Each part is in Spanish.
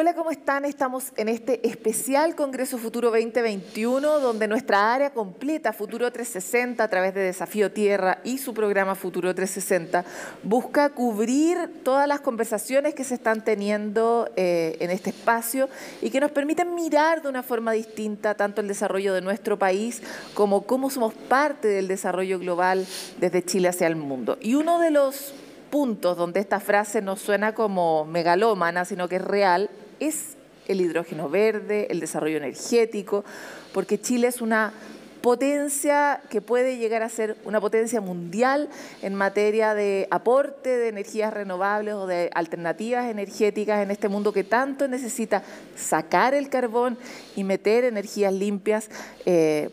Hola, ¿cómo están? Estamos en este especial Congreso Futuro 2021, donde nuestra área completa, Futuro 360, a través de Desafío Tierra y su programa Futuro 360, busca cubrir todas las conversaciones que se están teniendo en este espacio y que nos permiten mirar de una forma distinta tanto el desarrollo de nuestro país como cómo somos parte del desarrollo global desde Chile hacia el mundo. Y uno de los puntos donde esta frase no suena como megalómana, sino que es real, es el hidrógeno verde, el desarrollo energético, porque Chile es una potencia que puede llegar a ser una potencia mundial en materia de aporte de energías renovables o de alternativas energéticas en este mundo que tanto necesita sacar el carbón y meter energías limpias,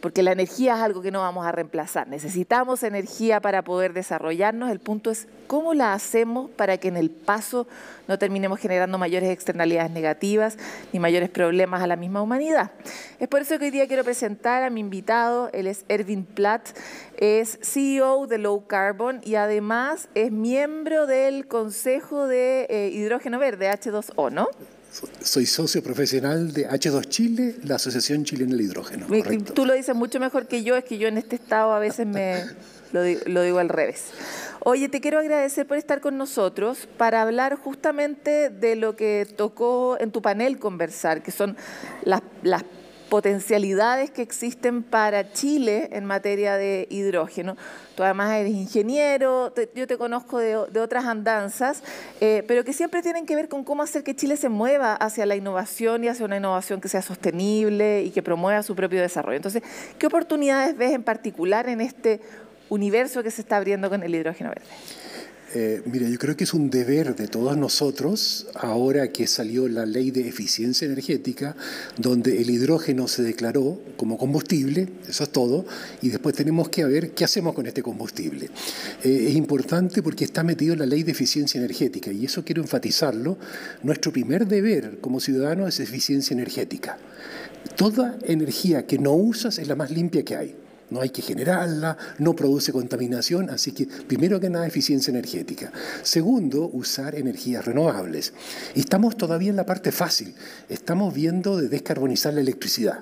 porque la energía es algo que no vamos a reemplazar. Necesitamos energía para poder desarrollarnos. El punto es cómo la hacemos para que en el paso no terminemos generando mayores externalidades negativas ni mayores problemas a la misma humanidad. Es por eso que hoy día quiero presentar a mi invitado. Él es Erwin Platt, es CEO de Low Carbon y además es miembro del Consejo de Hidrógeno Verde, H2O, ¿no? Soy socio profesional de H2 Chile, la Asociación Chilena del Hidrógeno. Correcto. Tú lo dices mucho mejor que yo, es que yo en este estado a veces lo digo al revés. Oye, te quiero agradecer por estar con nosotros para hablar justamente de lo que tocó en tu panel conversar, que son las potencialidades que existen para Chile en materia de hidrógeno. Tú además eres ingeniero, yo te conozco de otras andanzas, pero que siempre tienen que ver con cómo hacer que Chile se mueva hacia la innovación y hacia una innovación que sea sostenible y que promueva su propio desarrollo. Entonces, ¿qué oportunidades ves en particular en este universo que se está abriendo con el hidrógeno verde? Mira, yo creo que es un deber de todos nosotros, ahora que salió la ley de eficiencia energética, donde el hidrógeno se declaró como combustible, eso es todo, y después tenemos que ver qué hacemos con este combustible. Es importante porque está metido en la ley de eficiencia energética, y eso quiero enfatizarlo. Nuestro primer deber como ciudadanos es eficiencia energética. Toda energía que no usas es la más limpia que hay. No hay que generarla, no produce contaminación, así que primero que nada eficiencia energética. Segundo, usar energías renovables. Y estamos todavía en la parte fácil, estamos viendo de descarbonizar la electricidad.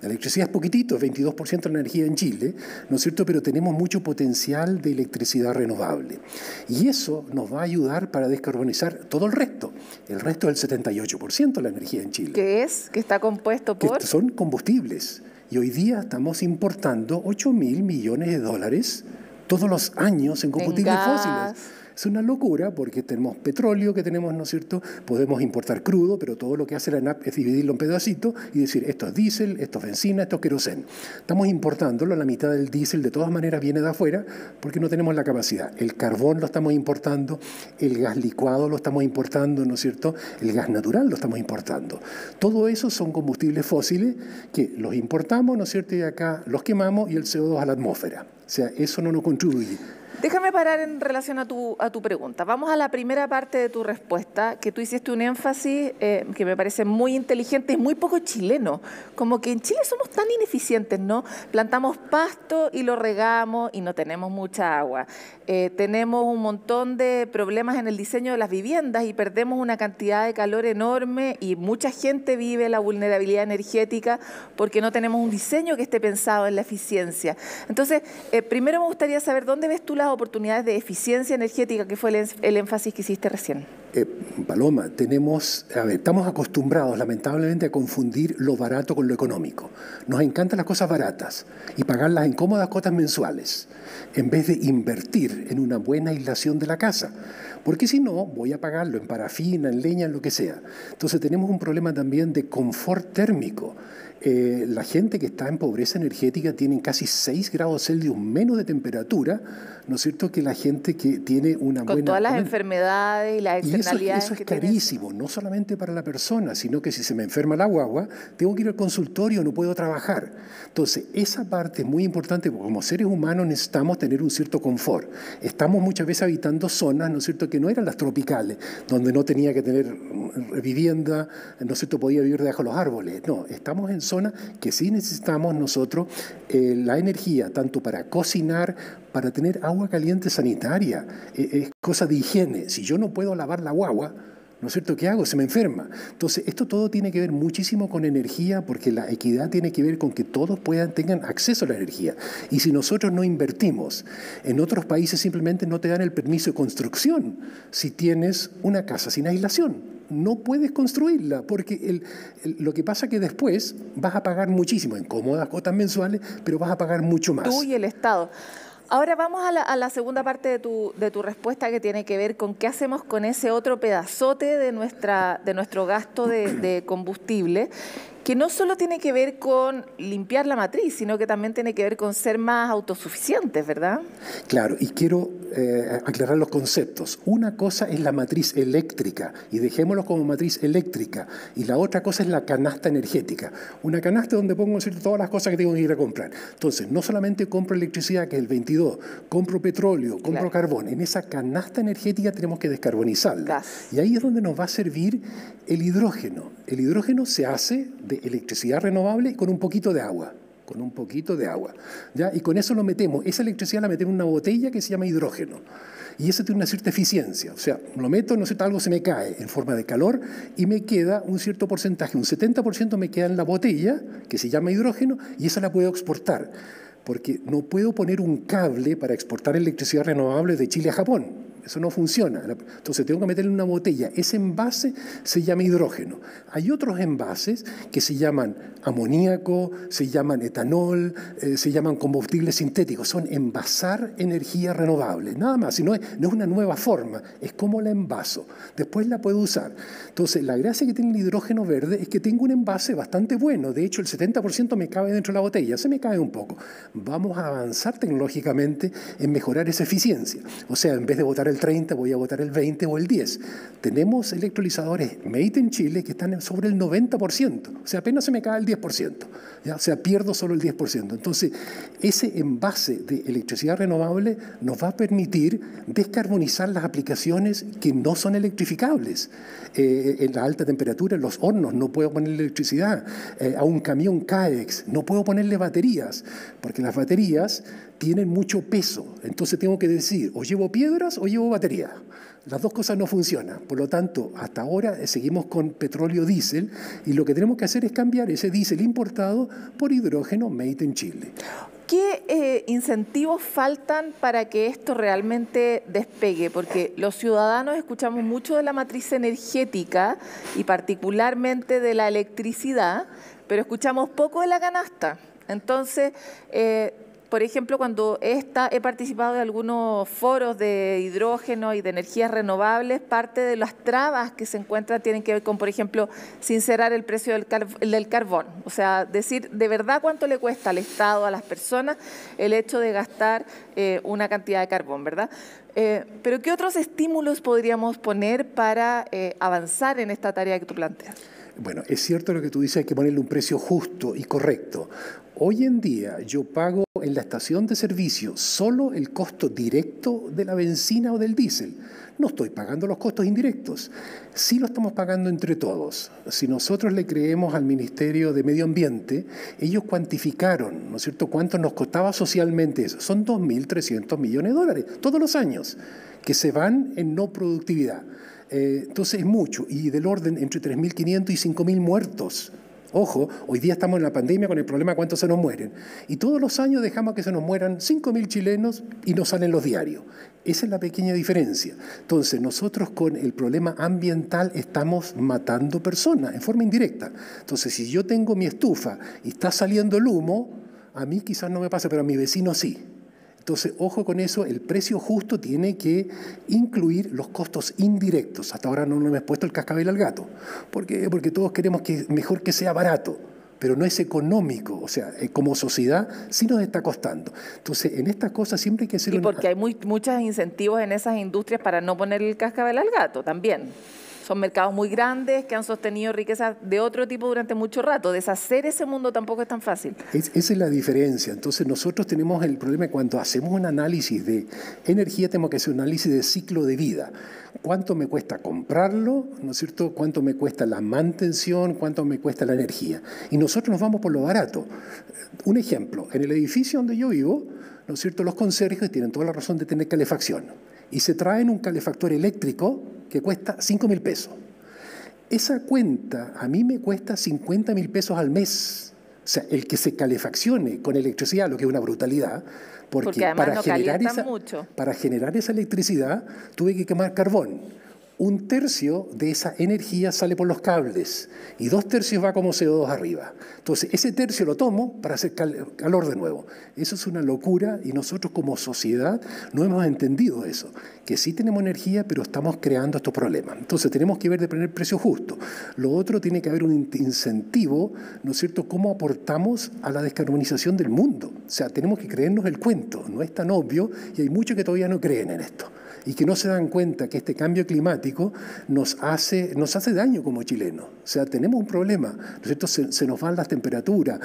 La electricidad es poquitito, es 22% de la energía en Chile, ¿no es cierto? Pero tenemos mucho potencial de electricidad renovable. Y eso nos va a ayudar para descarbonizar todo el resto. El resto es el 78% de la energía en Chile. ¿Qué es? ¿Que está compuesto por? Que son combustibles. Y hoy día estamos importando 8.000 millones de dólares todos los años en combustibles fósiles. Es una locura porque tenemos petróleo que tenemos, ¿no es cierto? Podemos importar crudo, pero todo lo que hace la ANAP es dividirlo en pedacitos y decir esto es diésel, esto es benzina, esto es queroseno. Estamos importándolo, la mitad del diésel de todas maneras viene de afuera porque no tenemos la capacidad. El carbón lo estamos importando, el gas licuado lo estamos importando, ¿no es cierto? El gas natural lo estamos importando. Todo eso son combustibles fósiles que los importamos, ¿no es cierto? Y acá los quemamos y el CO2 a la atmósfera. O sea, eso no nos contribuye. Déjame parar en relación a tu pregunta. Vamos a la primera parte de tu respuesta, que tú hiciste un énfasis que me parece muy inteligente y muy poco chileno. Como que en Chile somos tan ineficientes, ¿no? Plantamos pasto y lo regamos y no tenemos mucha agua. Tenemos un montón de problemas en el diseño de las viviendas y perdemos una cantidad de calor enorme y mucha gente vive la vulnerabilidad energética porque no tenemos un diseño que esté pensado en la eficiencia. Entonces, primero me gustaría saber dónde ves tú las oportunidades de eficiencia energética, que fue el énfasis que hiciste recién. Paloma, estamos acostumbrados lamentablemente a confundir lo barato con lo económico. Nos encantan las cosas baratas y pagarlas en cómodas cuotas mensuales, en vez de invertir en una buena aislación de la casa. Porque si no, voy a pagarlo en parafina, en leña, en lo que sea. Entonces tenemos un problema también de confort térmico. La gente que está en pobreza energética tiene casi 6 grados Celsius menos de temperatura, ¿no es cierto?, que la gente que tiene una buena... Con todas las enfermedades y las externalidades. Eso es carísimo, no solamente para la persona, sino que si se me enferma la guagua, tengo que ir al consultorio, no puedo trabajar. Entonces, esa parte es muy importante porque como seres humanos necesitamos tener un cierto confort. Estamos muchas veces habitando zonas, ¿no es cierto?, que no eran las tropicales, donde no tenía que tener vivienda, ¿no es cierto?, podía vivir debajo de los árboles. No, estamos en zonas que sí necesitamos nosotros la energía, tanto para cocinar, para tener agua caliente sanitaria, es cosa de higiene. Si yo no puedo lavar la guagua, ¿No es cierto? ¿Qué hago? Se me enferma. Entonces, esto todo tiene que ver muchísimo con energía, porque la equidad tiene que ver con que todos tengan acceso a la energía. Y si nosotros no invertimos, en otros países simplemente no te dan el permiso de construcción si tienes una casa sin aislación. No puedes construirla, porque lo que pasa es que después vas a pagar muchísimo, en cómodas cuotas mensuales, pero vas a pagar mucho más. Tú y el Estado. Ahora vamos a la segunda parte de tu respuesta, que tiene que ver con qué hacemos con ese otro pedazote de nuestro gasto de combustible, que no solo tiene que ver con limpiar la matriz, sino que también tiene que ver con ser más autosuficientes, ¿verdad? Claro, y quiero aclarar los conceptos. Una cosa es la matriz eléctrica, y dejémoslo como matriz eléctrica, y la otra cosa es la canasta energética. Una canasta donde pongo todas las cosas que tengo que ir a comprar. Entonces, no solamente compro electricidad, que es el 22, compro petróleo, compro carbón. En esa canasta energética tenemos que descarbonizarla. Gas. Y ahí es donde nos va a servir el hidrógeno. El hidrógeno se hace de electricidad renovable con un poquito de agua. Con un poquito de agua, ¿ya? Y con eso lo metemos, esa electricidad la metemos en una botella que se llama hidrógeno. Y eso tiene una cierta eficiencia. O sea, lo meto, no sé, algo se me cae en forma de calor y me queda un cierto porcentaje, un 70% me queda en la botella, que se llama hidrógeno, y esa la puedo exportar. Porque no puedo poner un cable para exportar electricidad renovable de Chile a Japón. Eso no funciona. Entonces tengo que meterle en una botella. Ese envase se llama hidrógeno. Hay otros envases que se llaman amoníaco, se llaman etanol, se llaman combustibles sintéticos. Son envasar energía renovable. Nada más. Si no es una nueva forma. Es como la envaso. Después la puedo usar. Entonces la gracia que tiene el hidrógeno verde es que tengo un envase bastante bueno. De hecho, el 70% me cabe dentro de la botella. Se me cae un poco. Vamos a avanzar tecnológicamente en mejorar esa eficiencia. O sea, en vez de botar el 30, voy a botar el 20 o el 10. Tenemos electrolizadores made in Chile que están sobre el 90%. O sea, apenas se me cae el 10%. ¿Ya? O sea, pierdo solo el 10%. Entonces, ese envase de electricidad renovable nos va a permitir descarbonizar las aplicaciones que no son electrificables. En la alta temperatura, en los hornos, no puedo poner electricidad. A un camión CAEX, no puedo ponerle baterías, porque las baterías tienen mucho peso. Entonces tengo que decir, o llevo piedras o llevo batería. Las dos cosas no funcionan. Por lo tanto, hasta ahora seguimos con petróleo diésel, y lo que tenemos que hacer es cambiar ese diésel importado por hidrógeno made in Chile. ¿Qué incentivos faltan para que esto realmente despegue? Porque los ciudadanos escuchamos mucho de la matriz energética y particularmente de la electricidad, pero escuchamos poco de la canasta. Entonces, por ejemplo, cuando he participado de algunos foros de hidrógeno y de energías renovables, parte de las trabas que se encuentran tienen que ver con, por ejemplo, sincerar el precio del carbón. O sea, decir de verdad cuánto le cuesta al Estado, a las personas, el hecho de gastar una cantidad de carbón, ¿verdad? Pero ¿qué otros estímulos podríamos poner para avanzar en esta tarea que tú planteas? Bueno, es cierto lo que tú dices, hay que ponerle un precio justo y correcto. Hoy en día yo pago en la estación de servicio solo el costo directo de la benzina o del diésel. No estoy pagando los costos indirectos. Sí lo estamos pagando entre todos. Si nosotros le creemos al Ministerio de Medio Ambiente, ellos cuantificaron, ¿no es cierto?, cuánto nos costaba socialmente eso. Son 2.300 millones de dólares todos los años que se van en no productividad. Entonces es mucho, y del orden entre 3.500 y 5.000 muertos. Ojo, hoy día estamos en la pandemia con el problema de cuántos se nos mueren. Y todos los años dejamos que se nos mueran 5.000 chilenos y no salen los diarios. Esa es la pequeña diferencia. Entonces nosotros con el problema ambiental estamos matando personas en forma indirecta. Entonces si yo tengo mi estufa y está saliendo el humo, a mí quizás no me pasa, pero a mi vecino sí. Entonces, ojo con eso, el precio justo tiene que incluir los costos indirectos. Hasta ahora no le hemos puesto el cascabel al gato. ¿Por qué? Porque todos queremos que mejor que sea barato, pero no es económico. O sea, como sociedad sí nos está costando. Entonces, en estas cosas siempre hay que hacer... Y porque hay muchos incentivos en esas industrias para no ponerle el cascabel al gato también. Son mercados muy grandes que han sostenido riquezas de otro tipo durante mucho rato. Deshacer ese mundo tampoco es tan fácil. Esa es la diferencia. Entonces nosotros tenemos el problema de cuando hacemos un análisis de energía, tenemos que hacer un análisis de ciclo de vida. ¿Cuánto me cuesta comprarlo? ¿No es cierto? ¿Cuánto me cuesta la mantención? ¿Cuánto me cuesta la energía? Y nosotros nos vamos por lo barato. Un ejemplo, en el edificio donde yo vivo, ¿no es cierto?, los conserjes tienen toda la razón de tener calefacción. Y se traen un calefactor eléctrico que cuesta 5.000 pesos. Esa cuenta a mí me cuesta 50.000 pesos al mes. O sea, el que se calefaccione con electricidad, lo que es una brutalidad, porque para generar esa electricidad tuve que quemar carbón. 1/3 de esa energía sale por los cables y 2/3 va como CO2 arriba. Entonces, ese tercio lo tomo para hacer calor de nuevo. Eso es una locura y nosotros como sociedad no hemos entendido eso, que sí tenemos energía, pero estamos creando estos problemas. Entonces, tenemos que ver de poner precio justo. Lo otro, tiene que haber un incentivo, ¿no es cierto?, cómo aportamos a la descarbonización del mundo. O sea, tenemos que creernos el cuento, no es tan obvio y hay muchos que todavía no creen en esto y que no se dan cuenta que este cambio climático nos hace daño como chilenos. O sea, tenemos un problema, ¿no es cierto? Se nos van las temperaturas,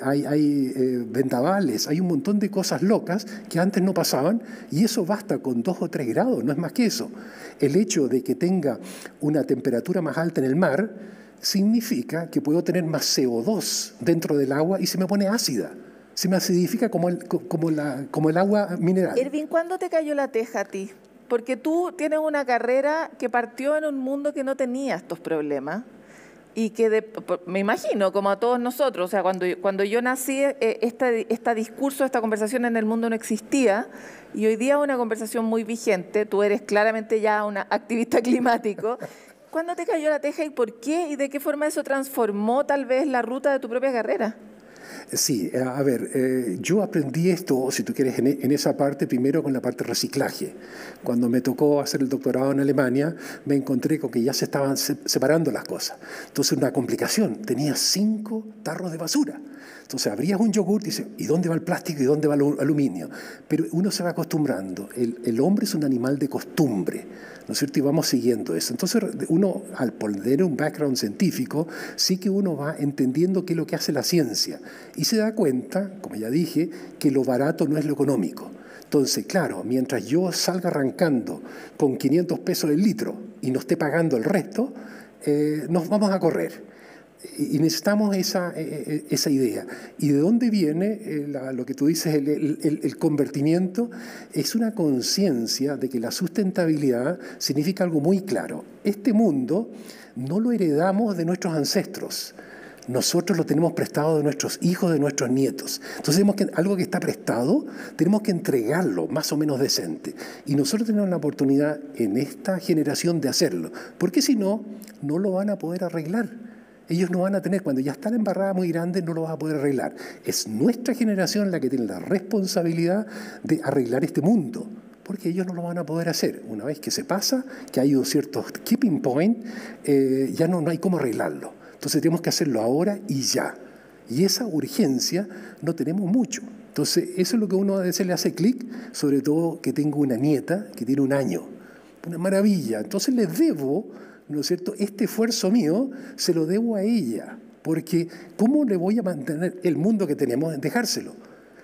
hay vendavales, hay un montón de cosas locas que antes no pasaban y eso basta con 2 o 3 grados, no es más que eso. El hecho de que tenga una temperatura más alta en el mar significa que puedo tener más CO2 dentro del agua y se me pone ácida. Se me acidifica como el agua mineral. Ervin, ¿cuándo te cayó la teja a ti? Porque tú tienes una carrera que partió en un mundo que no tenía estos problemas y que me imagino, como a todos nosotros, o sea, cuando yo nací, este discurso, esta conversación en el mundo no existía y hoy día es una conversación muy vigente. Tú eres claramente ya una activista climático. ¿Cuándo te cayó la teja y por qué? ¿Y de qué forma eso transformó tal vez la ruta de tu propia carrera? Sí, a ver, yo aprendí esto, si tú quieres, en esa parte, primero con la parte de reciclaje. Cuando me tocó hacer el doctorado en Alemania, me encontré con que ya se estaban separando las cosas. Entonces, una complicación, tenía 5 tarros de basura. Entonces, abrías un yogur y dices, ¿y dónde va el plástico y dónde va el aluminio? Pero uno se va acostumbrando. El hombre es un animal de costumbre, ¿no es cierto? Y vamos siguiendo eso. Entonces, uno, al poner un background científico, sí que uno va entendiendo qué es lo que hace la ciencia. Y se da cuenta, como ya dije, que lo barato no es lo económico. Entonces, claro, mientras yo salga arrancando con 500 pesos el litro y no esté pagando el resto, nos vamos a correr. Y necesitamos esa idea. ¿Y de dónde viene lo que tú dices, el convertimiento? Es una conciencia de que la sustentabilidad significa algo muy claro. Este mundo no lo heredamos de nuestros ancestros. Nosotros lo tenemos prestado de nuestros hijos, de nuestros nietos. Entonces, algo que está prestado, tenemos que entregarlo más o menos decente. Y nosotros tenemos la oportunidad en esta generación de hacerlo. Porque si no, no lo van a poder arreglar. Ellos no van a tener, cuando ya está la embarrada muy grande, no lo van a poder arreglar. Es nuestra generación la que tiene la responsabilidad de arreglar este mundo, porque ellos no lo van a poder hacer. Una vez que se pasa, que hay un cierto tipping point, ya no hay cómo arreglarlo. Entonces tenemos que hacerlo ahora y ya. Y esa urgencia no tenemos mucho. Entonces eso es lo que uno a veces le hace clic, sobre todo que tengo una nieta que tiene 1 año. Una maravilla. Entonces les debo, ¿no es cierto? Este esfuerzo mío se lo debo a ella, porque ¿cómo le voy a mantener el mundo que tenemos en dejárselo?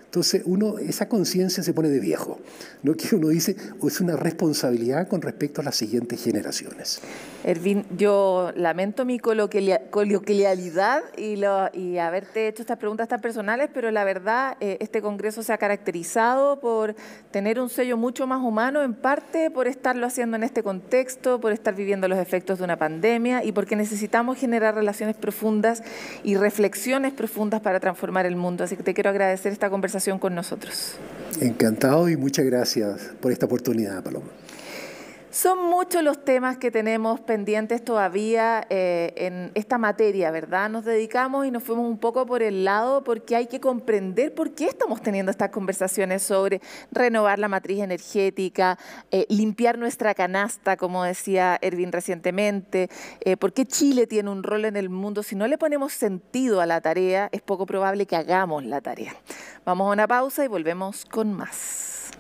Entonces, esa conciencia se pone de viejo, ¿no? Que uno dice, es una responsabilidad con respecto a las siguientes generaciones. Ervin, yo lamento mi coloquialidad y haberte hecho estas preguntas tan personales, pero la verdad, este Congreso se ha caracterizado por tener un sello mucho más humano, en parte por estarlo haciendo en este contexto, por estar viviendo los efectos de una pandemia y porque necesitamos generar relaciones profundas y reflexiones profundas para transformar el mundo. Así que te quiero agradecer esta conversación con nosotros. Encantado y muchas gracias por esta oportunidad, Paloma. Son muchos los temas que tenemos pendientes todavía en esta materia, ¿verdad? Nos dedicamos y nos fuimos un poco por el lado porque hay que comprender por qué estamos teniendo estas conversaciones sobre renovar la matriz energética, limpiar nuestra canasta, como decía Ervin recientemente, por qué Chile tiene un rol en el mundo. Si no le ponemos sentido a la tarea, es poco probable que hagamos la tarea. Vamos a una pausa y volvemos con más.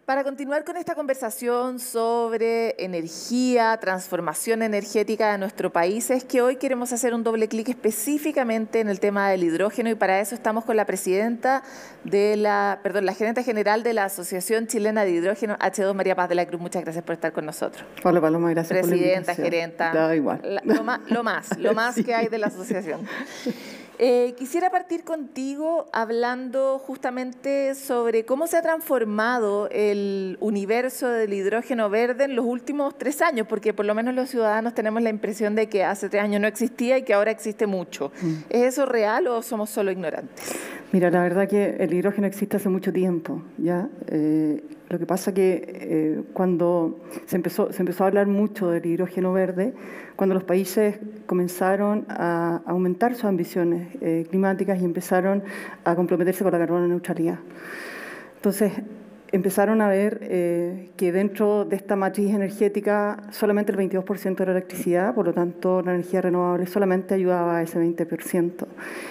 Para continuar con esta conversación sobre energía, transformación energética de nuestro país, es que hoy queremos hacer un doble clic específicamente en el tema del hidrógeno y para eso estamos con la presidenta la gerente general de la Asociación Chilena de Hidrógeno, H2, María Paz de la Cruz. Muchas gracias por estar con nosotros. Hola Paloma, gracias presidenta, por la invitación. Gerenta. Da igual. Lo más sí. Que hay de la asociación. Quisiera partir contigo hablando justamente sobre cómo se ha transformado el universo del hidrógeno verde en los últimos 3 años, porque por lo menos los ciudadanos tenemos la impresión de que hace 3 años no existía y que ahora existe mucho. ¿Es eso real o somos solo ignorantes? Mira, la verdad que el hidrógeno existe hace mucho tiempo, ¿ya? Lo que pasa que cuando se empezó a hablar mucho del hidrógeno verde, cuando los países comenzaron a aumentar sus ambiciones climáticas y empezaron a comprometerse con la carbono neutralidad. Entonces, empezaron a ver que dentro de esta matriz energética solamente el 22% era electricidad, por lo tanto la energía renovable solamente ayudaba a ese 20%.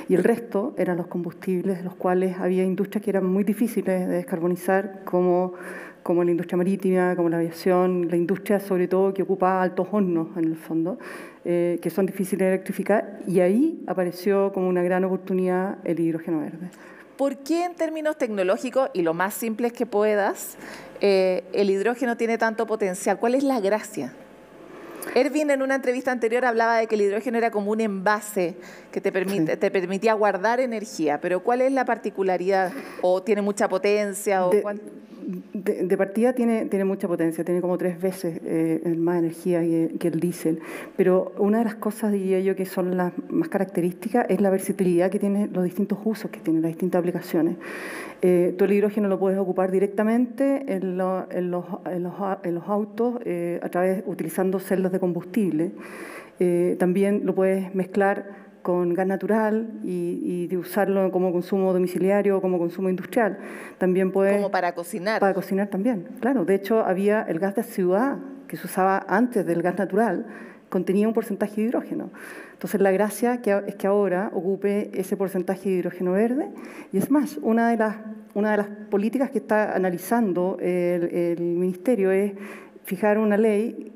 Y el resto eran los combustibles, de los cuales había industrias que eran muy difíciles de descarbonizar, como la industria marítima, como la aviación, la industria sobre todo que ocupa altos hornos en el fondo, que son difíciles de electrificar, y ahí apareció como una gran oportunidad el hidrógeno verde. ¿Por qué en términos tecnológicos, y lo más simples que puedas, el hidrógeno tiene tanto potencial? ¿Cuál es la gracia? Erwin en una entrevista anterior hablaba de que el hidrógeno era como un envase que te permitía guardar energía, pero ¿cuál es la particularidad? ¿O tiene mucha potencia? De partida tiene mucha potencia, tiene como 3 veces más energía que el diésel, pero una de las cosas, diría yo, que son las más características es la versatilidad que tiene, los distintos usos que tiene, las distintas aplicaciones. Tú el hidrógeno lo puedes ocupar directamente en los autos utilizando celdas de combustible. También lo puedes mezclar con gas natural y de usarlo como consumo domiciliario o como consumo industrial. También puede... Como para cocinar. Para cocinar también, claro. De hecho, había el gas de ciudad que se usaba antes del gas natural, contenía un porcentaje de hidrógeno. Entonces, la gracia es que ahora ocupe ese porcentaje de hidrógeno verde. Y es más, una de las políticas que está analizando el Ministerio es fijar una ley,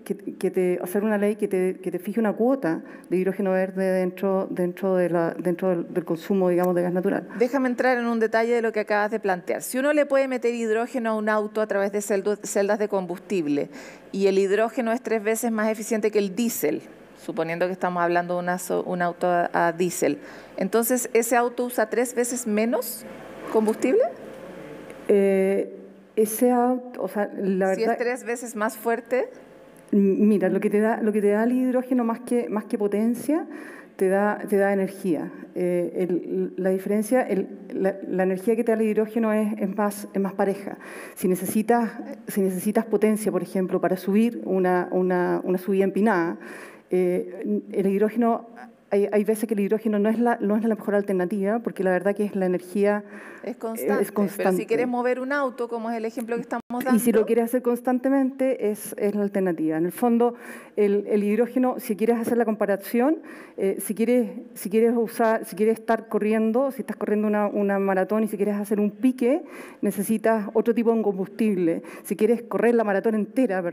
hacer una ley que te fije una cuota de hidrógeno verde dentro del consumo, digamos, de gas natural. Déjame entrar en un detalle de lo que acabas de plantear. Si uno le puede meter hidrógeno a un auto a través de celdas de combustible y el hidrógeno es 3 veces más eficiente que el diésel, suponiendo que estamos hablando de un auto a diésel, entonces ¿ese auto usa 3 veces menos combustible? Ese auto, o sea, la verdad... Si es 3 veces más fuerte... Mira, lo que te da el hidrógeno más que potencia, te da energía. La diferencia, la energía que te da el hidrógeno es más pareja. Si necesitas potencia, por ejemplo, para subir una subida empinada, el hidrógeno... Hay veces que el hidrógeno no es la mejor alternativa, porque la verdad que es la energía... Es constante, pero si quieres mover un auto, como es el ejemplo que estamos dando... Y si lo quieres hacer constantemente, es la alternativa. En el fondo, el hidrógeno, si quieres hacer la comparación, si quieres estar corriendo, si estás corriendo una maratón y si quieres hacer un pique, necesitas otro tipo de combustible. Si quieres correr la maratón entera,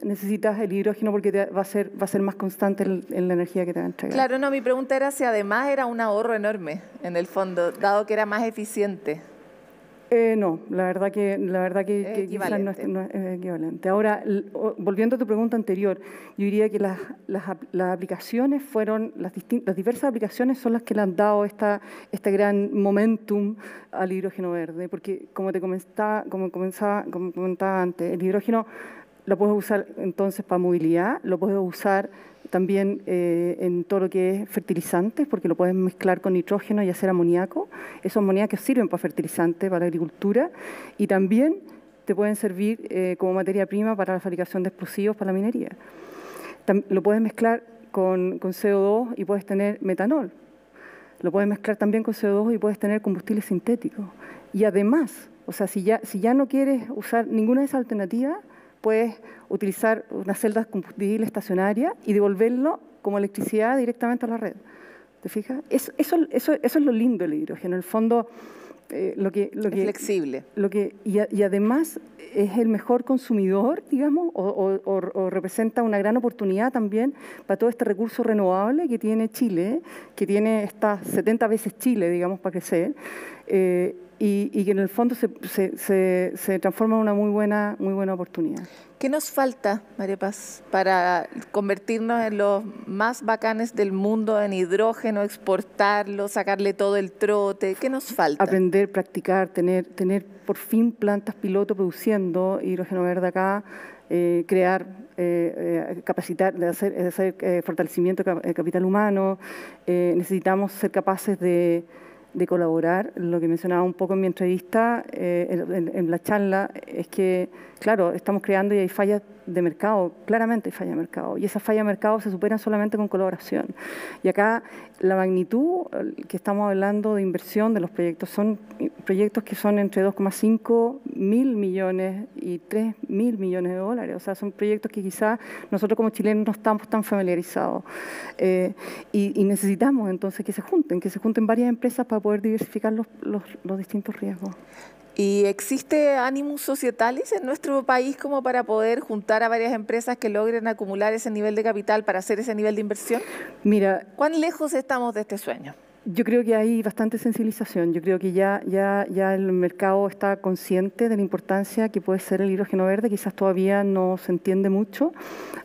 necesitas el hidrógeno porque va a ser más constante en la energía que te va a entregar. Claro, no, mi pregunta era si además era un ahorro enorme, en el fondo, dado que era más eficiente. No, la verdad que quizás no es equivalente. Ahora, volviendo a tu pregunta anterior, yo diría que las aplicaciones las diversas aplicaciones son las que le han dado este gran momentum al hidrógeno verde, porque como comentaba antes, el hidrógeno lo puedes usar entonces para movilidad, lo puedes usar también en todo lo que es fertilizantes, porque lo puedes mezclar con nitrógeno y hacer amoníaco. Esos amoníacos sirven para fertilizantes, para la agricultura, y también te pueden servir como materia prima para la fabricación de explosivos para la minería. Lo puedes mezclar con CO2 y puedes tener metanol. Lo puedes mezclar también con CO2 y puedes tener combustible sintético. Y además, o sea, si ya no quieres usar ninguna de esas alternativas, puedes utilizar una celda de combustible estacionaria y devolverlo como electricidad directamente a la red. ¿Te fijas? Eso es lo lindo del hidrógeno. En el fondo, es flexible. Y además es el mejor consumidor, digamos, o representa una gran oportunidad también para todo este recurso renovable que tiene Chile, que tiene estas 70 veces Chile, digamos, para crecer. y que en el fondo se transforma en una muy buena oportunidad. ¿Qué nos falta, María Paz, para convertirnos en los más bacanes del mundo en hidrógeno, exportarlo, sacarle todo el trote? ¿Qué nos falta? Aprender, practicar, tener por fin plantas piloto produciendo hidrógeno verde acá, crear, capacitar, de hacer fortalecimiento de capital humano. Necesitamos ser capaces de colaborar. Lo que mencionaba un poco en mi entrevista, en la charla, es que, claro, estamos creando y hay fallas de mercado, claramente hay fallas de mercado, y esas fallas de mercado se superan solamente con colaboración. Y acá la magnitud que estamos hablando de inversión de los proyectos son proyectos que son entre 2,5 mil millones y 3 mil millones de dólares. O sea, son proyectos que quizás nosotros como chilenos no estamos tan familiarizados. Y necesitamos entonces que se junten varias empresas para poder diversificar los distintos riesgos. ¿Y existe ánimos societalis en nuestro país como para poder juntar a varias empresas que logren acumular ese nivel de capital para hacer ese nivel de inversión? Mira, ¿cuán lejos estamos de este sueño? Yo creo que hay bastante sensibilización. Yo creo que ya el mercado está consciente de la importancia que puede ser el hidrógeno verde. Quizás todavía no se entiende mucho.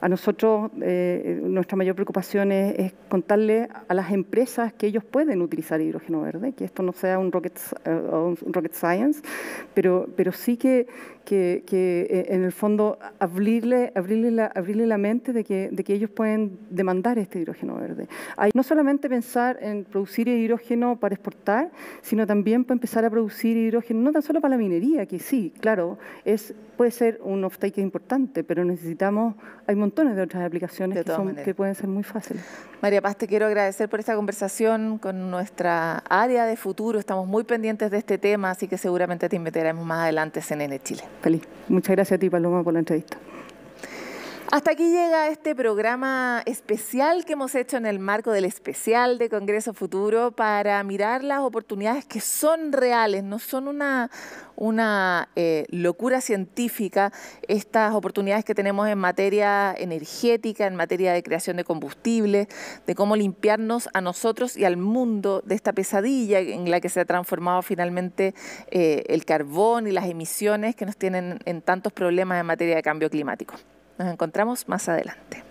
A nosotros, nuestra mayor preocupación es contarle a las empresas que ellos pueden utilizar hidrógeno verde, que esto no sea un rocket science, pero sí que en el fondo abrirle la mente de que ellos pueden demandar este hidrógeno verde. No solamente pensar en producir hidrógeno para exportar, sino también para empezar a producir hidrógeno, no tan solo para la minería, que sí, claro, puede ser un off-take importante, pero hay montones de otras aplicaciones que pueden ser muy fáciles. María Paz, te quiero agradecer por esta conversación con nuestra área de futuro. Estamos muy pendientes de este tema, así que seguramente te invitaremos más adelante en CNN Chile. Feliz. Muchas gracias a ti, Paloma, por la entrevista. Hasta aquí llega este programa especial que hemos hecho en el marco del especial de Congreso Futuro para mirar las oportunidades que son reales, no son una locura científica, estas oportunidades que tenemos en materia energética, en materia de creación de combustible, de cómo limpiarnos a nosotros y al mundo de esta pesadilla en la que se ha transformado finalmente el carbón y las emisiones que nos tienen en tantos problemas en materia de cambio climático. Nos encontramos más adelante.